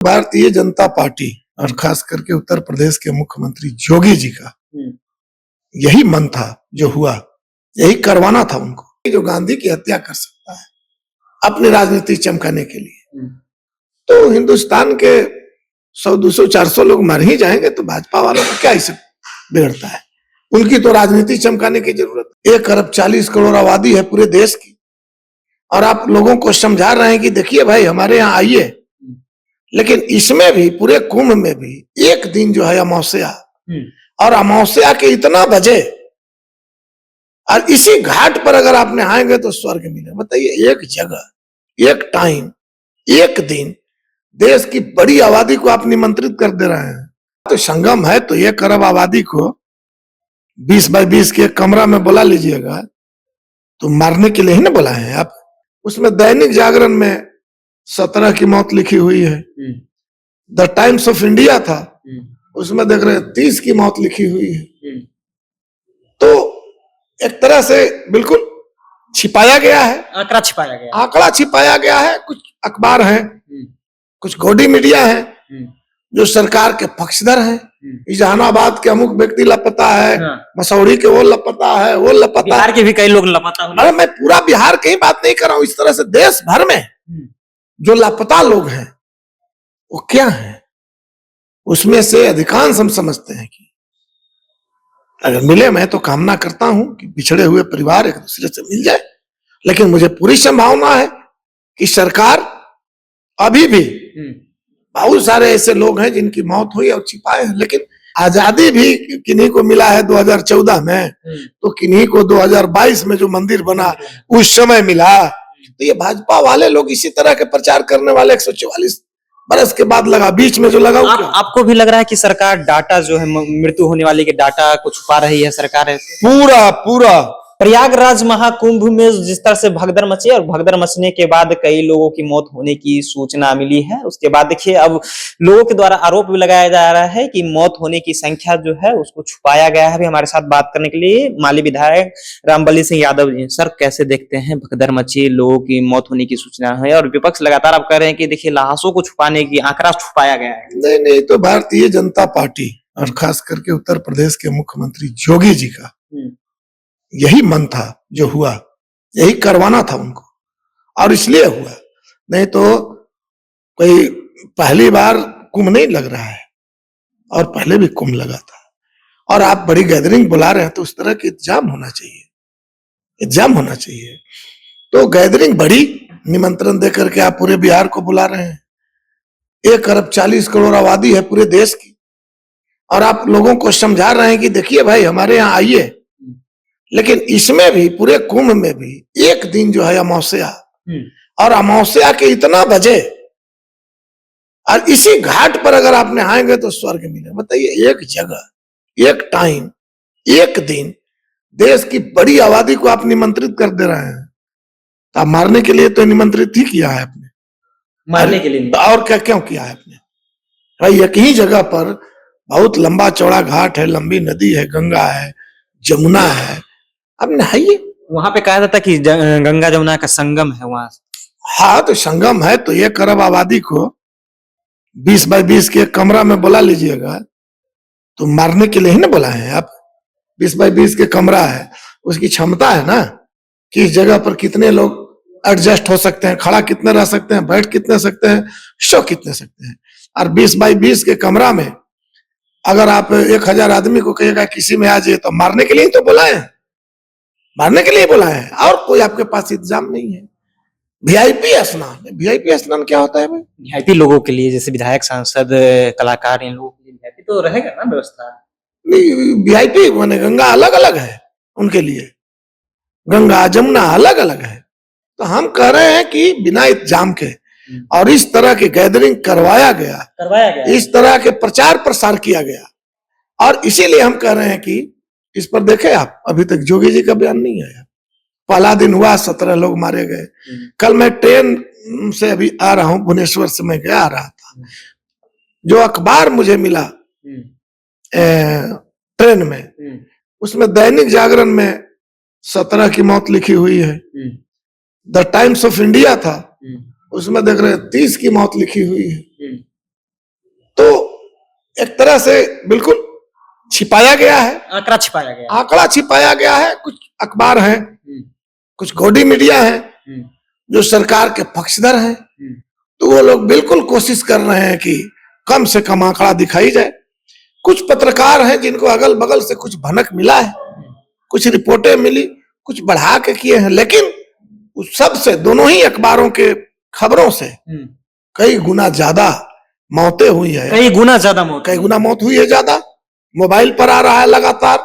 Bharatiya Janata party और खास करके उत्तर प्रदेश के मुख्यमंत्री योगी जी का यही मन था जो हुआ, यही करवाना था उनको। जो गांधी की हत्या कर सकता है अपनी राजनीति चमकाने के लिए, तो हिंदुस्तान के 100, 200, 400 लोग मर ही जाएंगे तो भाजपा वालों को क्या इसे बिगड़ता है। उनकी तो राजनीति चमकाने की जरूरत है। 1 अरब 40 करोड़ आबादी है पूरे देश की, और आप लोगों को समझा रहे हैं कि देखिए भाई हमारे यहाँ आइए, लेकिन इसमें भी पूरे कुंभ में भी एक दिन जो है अमावस्या, और अमावस्या के इतना बजे और इसी घाट पर अगर आप नहाएंगे तो स्वर्ग मिले। बताइए, एक जगह, एक टाइम, एक दिन देश की बड़ी आबादी को आप निमंत्रित कर दे रहे हैं। तो संगम है तो 1 अरब आबादी को 20 बाय 20 के कमरा में बुला लीजिएगा, तो मारने के लिए ही ना बुलाए हैं आप। उसमें दैनिक जागरण में 17 की मौत लिखी हुई है, द टाइम्स ऑफ इंडिया था उसमें देख रहे 30 की मौत लिखी हुई है। तो एक तरह से बिल्कुल छिपाया गया है, आंकड़ा छिपाया गया, आंकड़ा छिपाया गया है। कुछ अखबार हैं, कुछ गौडी मीडिया है जो सरकार के पक्षधर हैं। जहानाबाद के अमुक व्यक्ति लापता है, मसौरी के वो लापता है, वो लापता, बिहार के भी कई लोग लापता हुए। अरे मैं पूरा बिहार की बात नहीं कर रहा हूं, इस तरह से देश भर में जो लापता लोग हैं वो क्या है, उसमें से अधिकांश हम समझते हैं कि अगर मिले, मैं तो कामना करता हूं कि बिछड़े हुए परिवार एक दूसरे से मिल जाए, लेकिन मुझे पूरी संभावना है कि सरकार अभी भी बहुत सारे ऐसे लोग हैं जिनकी मौत हुई और छिपाए हैं। लेकिन आजादी भी किन्हीं को मिला है 2014 में, तो किन्हीं को 2022 में जो मंदिर बना उस समय मिला। तो ये भाजपा वाले लोग इसी तरह के प्रचार करने वाले 144 बरस के बाद लगा, बीच में जो लगा। आपको भी लग रहा है कि सरकार डाटा जो है मृत्यु होने वाली के डाटा को छुपा रही है सरकार? पूरा प्रयागराज महाकुंभ में जिस तरह से भगदड़ मची, और भगदड़ मचने के बाद कई लोगों की मौत होने की सूचना मिली है। उसके बाद देखिए अब लोगों के द्वारा आरोप भी लगाया जा रहा है कि मौत होने की संख्या जो है उसको छुपाया गया है। अभी हमारे साथ बात करने के लिए माली विधायक रामबली सिंह यादव जी। सर, कैसे देखते हैं भगदड़ मची, लोगों की मौत होने की सूचना है और विपक्ष लगातार आप कह रहे हैं कि देखिए लाशों को छुपाने की आंकड़ा छुपाया गया है? नहीं, तो भारतीय जनता पार्टी और खास करके उत्तर प्रदेश के मुख्यमंत्री योगी जी का यही मन था जो हुआ, यही करवाना था उनको, और इसलिए हुआ। नहीं तो कोई पहली बार कुंभ नहीं लग रहा है, और पहले भी कुंभ लगा था। और आप बड़ी गैदरिंग बुला रहे हैं तो उस तरह के इंतजाम होना चाहिए, इंतजाम होना चाहिए। तो गैदरिंग बड़ी निमंत्रण दे करके आप पूरे बिहार को बुला रहे हैं। 1 अरब 40 करोड़ आबादी है पूरे देश की, और आप लोगों को समझा रहे हैं कि देखिए भाई हमारे यहाँ आइए, लेकिन इसमें भी पूरे कुंभ में भी एक दिन जो है अमावस्या, और अमावस्या के इतना बजे और इसी घाट पर अगर आप नहाएंगे तो स्वर्ग मिले। बताइए, एक जगह, एक टाइम, एक दिन देश की बड़ी आबादी को आप निमंत्रित कर दे रहे हैं। तो आप मारने के लिए तो निमंत्रित ही किया है आपने, मारने के लिए और क्या क्यों किया है आपने? भाई एक ही जगह पर बहुत लंबा चौड़ा घाट है, लंबी नदी है, गंगा है, जमुना है, अब नहाइए। वहां पे कहा जाता कि गंगा जमुना का संगम है वहां। हाँ, तो संगम है तो 1 अरब आबादी को 20 बाय 20 के कमरा में बुला लीजिएगा, तो मारने के लिए ही ना बुलाए हैं आप। 20 बाय 20 के कमरा है, उसकी क्षमता है ना कि इस जगह पर कितने लोग एडजस्ट हो सकते हैं, खड़ा कितने रह सकते हैं, बैठ कितने सकते हैं, सो कितने सकते हैं। और 20 बाय 20 के कमरा में अगर आप 1000 आदमी को कहिएगा किसी में आ जाइए, तो मारने के लिए ही तो बुलाए हैं, मारने के लिए बुलाए हैं, और कोई आपके पास इंतजाम नहीं है। वीआईपी स्नान, वीआईपी स्नान क्या होता है भाई? वीआईपी लोगों के लिए, जैसे विधायक, सांसद, कलाकार, इन लोगों के लिए वीआईपी तो रहेगा ना व्यवस्था? नहीं, वीआईपी माने गंगा अलग अलग है उनके लिए, गंगा जमुना अलग अलग है। तो हम कह रहे हैं कि बिना इंतजाम के और इस तरह की गैदरिंग करवाया गया, इस तरह के प्रचार प्रसार किया गया, और इसीलिए हम कह रहे हैं कि इस पर देखें आप, अभी तक योगी जी का बयान नहीं आया। पहला दिन हुआ, 17 लोग मारे गए। कल मैं ट्रेन से अभी आ रहा हूं, भुवनेश्वर से मैं गया आ रहा था, जो अखबार मुझे मिला ट्रेन में, उसमें दैनिक जागरण में 17 की मौत लिखी हुई है, द टाइम्स ऑफ इंडिया था उसमें देख रहे 30 की मौत लिखी हुई है। एक तरह से बिल्कुल छिपाया गया है, आंकड़ा छिपाया गया। आंकड़ा छिपाया गया है। कुछ अखबार हैं, कुछ गौडी मीडिया है जो सरकार के पक्षधर हैं, तो वो लोग बिल्कुल कोशिश कर रहे हैं कि कम से कम आंकड़ा दिखाई जाए। कुछ पत्रकार हैं जिनको अगल बगल से कुछ भनक मिला है, कुछ रिपोर्टें मिली, कुछ बढ़ा के किए हैं, लेकिन उस सब से, दोनों ही अखबारों के खबरों से कई गुना ज्यादा मौतें हुई है, कई गुना ज्यादा मौत, कई गुना मौत हुई है। ज्यादा मोबाइल पर आ रहा है लगातार,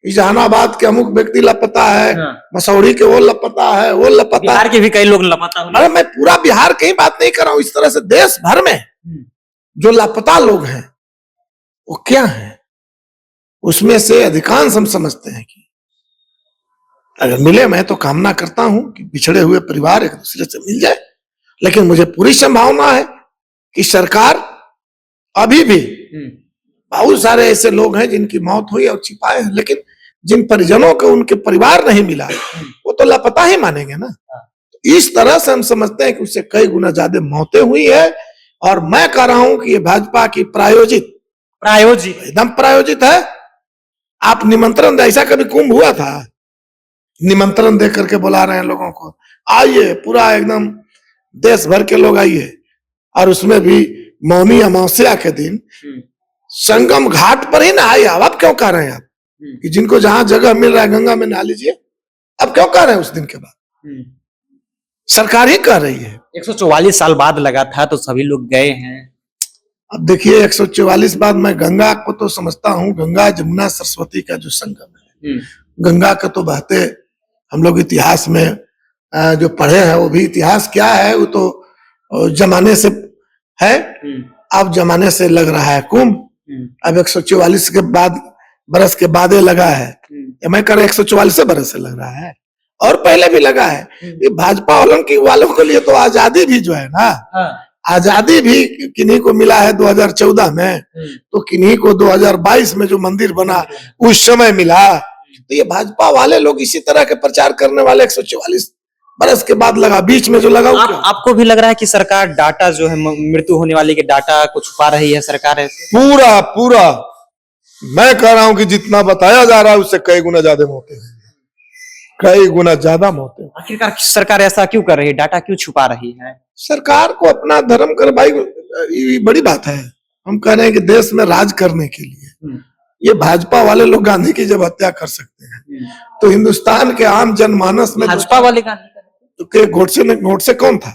जहानाबाद के अमुक व्यक्ति लापता है, मसौड़ी के वो लापता है, वो लापता, बिहार के भी कई लोग लापता हुए। अरे मैं पूरा बिहार की बात नहीं कर रहा हूं, इस तरह से देश भर में जो लापता लोग हैं वो क्या है, उसमें से अधिकांश हम समझते हैं कि अगर मिले, मैं तो कामना करता हूं कि बिछड़े हुए परिवार एक दूसरे से मिल जाए, लेकिन मुझे पूरी संभावना है कि सरकार अभी भी, बहुत सारे ऐसे लोग हैं जिनकी मौत हुई और छिपाए हैं, लेकिन जिन परिजनों को उनके परिवार नहीं मिला वो तो लापता ही मानेंगे ना। इस तरह से हम समझते हैं कि उससे कई गुना ज्यादा मौतें हुई है। और मैं कह रहा हूं कि ये भाजपा की प्रायोजित एकदम प्रायोजित है। आप निमंत्रण दे, ऐसा कभी कुंभ हुआ था? निमंत्रण दे करके बुला रहे हैं लोगों को, आइए, पूरा एकदम देश भर के लोग आइए, और उसमें भी मौनी अमावस्या के दिन संगम घाट पर ही नहाइए। अब क्यों कह रहे हैं आप कि जिनको जहां जगह मिल रहा है गंगा में नहा लीजिए? अब क्यों कह रहे हैं? उस दिन के बाद सरकार ही कह रही है। 144 साल बाद लगा था तो सभी लोग गए हैं। अब देखिए, 144 बाद मैं गंगा को तो समझता हूँ, गंगा जमुना सरस्वती का जो संगम है, गंगा का तो बहते हम लोग इतिहास में जो पढ़े हैं, वो भी इतिहास क्या है, वो तो जमाने से है। अब जमाने से लग रहा है कुंभ। अब 144 के बाद बरस के बाद लगा है, मैं कर 144 बरस से लग रहा है, और पहले भी लगा है। ये भाजपा वालों के लिए तो आजादी भी जो है ना, आजादी भी किन्हीं को मिला है 2014 में, तो किन्हीं को 2022 में जो मंदिर बना उस समय मिला। तो ये भाजपा वाले लोग इसी तरह के प्रचार करने वाले 144 बरस के बाद लगा, बीच में जो लगा। आपको भी लग रहा है कि सरकार डाटा जो है, मृत्यु होने वाली के डाटा को छुपा रही है सरकार ऐसे? पूरा मैं कह रहा हूं कि जितना बताया जा रहा है उससे कई गुना ज्यादा मौतें हैं, कई गुना ज्यादा मौतें। आखिरकार सरकार ऐसा क्यों कर रही है, डाटा क्यों छुपा रही है? सरकार को अपना धर्म कर, भाई ये बड़ी बात है। हम कह रहे हैं कि देश में राज करने के लिए ये भाजपा वाले लोग गांधी की जब हत्या कर सकते हैं, तो हिंदुस्तान के आम जनमानस में भाजपा वाले तो गोडसे कौन था?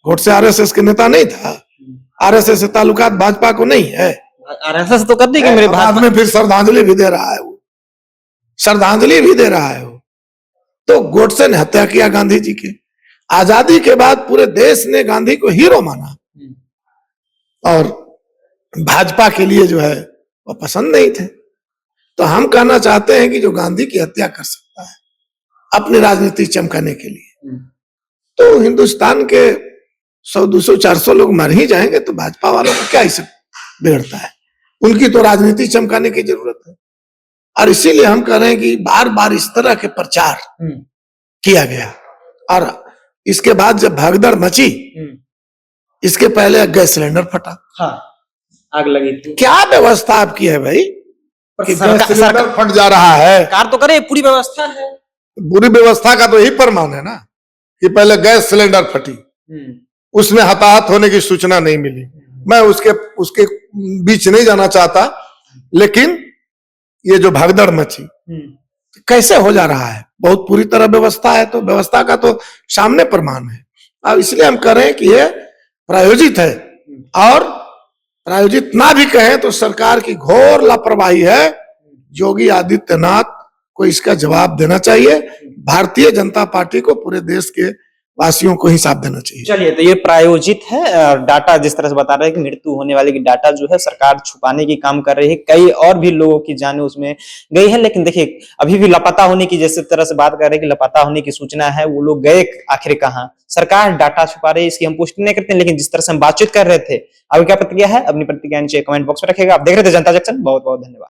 गोडसे आरएसएस के नेता नहीं था। आरएसएस से ताल्लुकात भाजपा को नहीं है। आरएसएस तो कर देगी मेरे बाद में फिर श्रद्धांजलि भी दे रहा है वो, श्रद्धांजलि भी दे रहा है वो। तो गोडसे ने हत्या किया गांधी जी की। आजादी के बाद पूरे देश ने गांधी को हीरो माना, और भाजपा के लिए जो है वो पसंद नहीं थे। तो हम कहना चाहते हैं कि जो गांधी की हत्या कर सकता है अपनी राजनीति चमकाने के लिए, तो हिंदुस्तान के 100, 200, 400 लोग मर ही जाएंगे, तो भाजपा वालों को क्या इसे बिगड़ता है? उनकी तो राजनीति चमकाने की जरूरत है। और इसीलिए हम कह रहे हैं कि बार बार इस तरह के प्रचार किया गया। और इसके बाद जब भगदड़ मची, इसके पहले गैस सिलेंडर फटा, आग लगी थी। क्या व्यवस्था आपकी है भाई कि गैस सिलेंडर फट जा रहा है? सरकार तो करे, पूरी व्यवस्था है। पूरी व्यवस्था का तो यही प्रमाण है ना कि पहले गैस सिलेंडर फटी, उसमें हताहत होने की सूचना नहीं मिली। मैं उसके बीच नहीं जाना चाहता, लेकिन ये जो भगदड़ मची कैसे हो जा रहा है, बहुत पूरी तरह व्यवस्था है, तो व्यवस्था का तो सामने प्रमाण है। अब इसलिए हम कह रहे हैं कि ये प्रायोजित है, और प्रायोजित ना भी कहें तो सरकार की घोर लापरवाही है। योगी आदित्यनाथ को इसका जवाब देना चाहिए। भारतीय जनता पार्टी को, पूरे देश के वासियों को हिसाब देना चाहिए। चलिए, तो ये प्रायोजित है। डाटा जिस तरह से बता रहे हैं कि मृत्यु होने वाले की डाटा जो है सरकार छुपाने की काम कर रही है, कई और भी लोगों की जाने उसमें गई है। लेकिन देखिए, अभी भी लापता होने की, जिस तरह से बात कर रहे हैं कि लापता होने की सूचना है, वो लोग गए आखिर कहाँ? सरकार डाटा छुपा रही है, इसकी हम पुष्टि नहीं करते, लेकिन जिस तरह से हम बातचीत कर रहे थे, अब क्या प्रतिक्रिया है, अपनी प्रतिक्रिया नीचे कमेंट बॉक्स में रखेगा। आप देख रहे थे जनता जंक्शन। बहुत बहुत धन्यवाद।